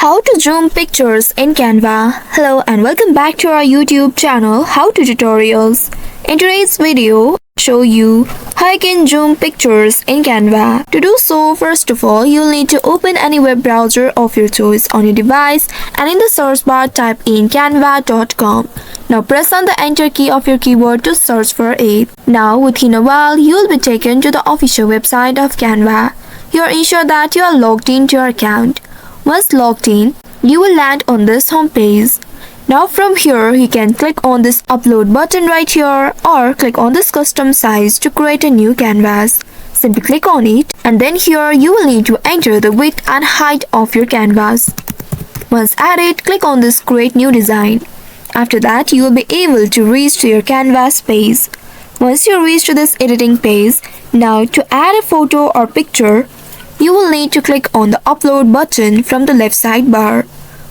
How to zoom pictures in Canva. Hello and welcome back to our YouTube channel How to Tutorials. In today's video, I'll show you how you can zoom pictures in Canva. To do so, first of all, you'll need to open any web browser of your choice on your device and in the search bar type in canva.com. Now press on the enter key of your keyboard to search for it. Now within a while, you'll be taken to the official website of Canva. Here ensure that you are logged into your account. Once logged in, you will land on this home page. Now from here, you can click on this upload button right here or click on this custom size to create a new canvas. Simply click on it and then here you will need to enter the width and height of your canvas. Once added, click on this create new design. After that, you will be able to reach to your canvas page. Once you reach to this editing page, now to add a photo or picture, you will need to click on the upload button from the left sidebar.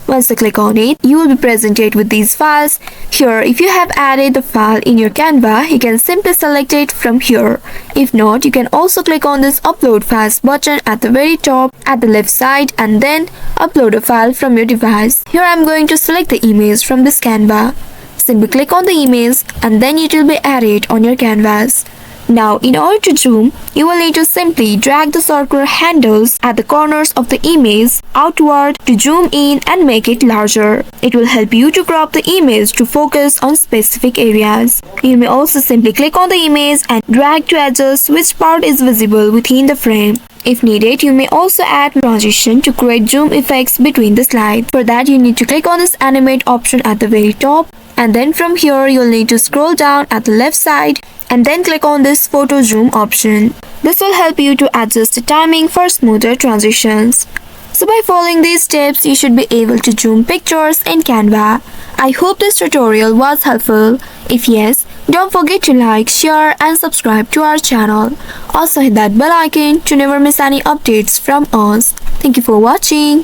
Once you click on it, you will be presented with these files. Here, if you have added the file in your Canva, you can simply select it from here. If not, you can also click on this upload files button at the very top at the left side and then upload a file from your device. Here I am going to select the image from this Canva. Simply click on the image and then it will be added on your canvas. Now, in order to zoom, you will need to simply drag the circular handles at the corners of the image outward to zoom in and make it larger. It will help you to crop the image to focus on specific areas. You may also simply click on the image and drag to adjust which part is visible within the frame. If needed, you may also add transition to create zoom effects between the slides. For that, you need to click on this animate option at the very top. And then from here, you'll need to scroll down at the left side and then click on this photo zoom option. This will help you to adjust the timing for smoother transitions. So by following these steps, you should be able to zoom pictures in Canva. I hope this tutorial was helpful. If yes, don't forget to like, share and subscribe to our channel. Also hit that bell icon to never miss any updates from us. Thank you for watching.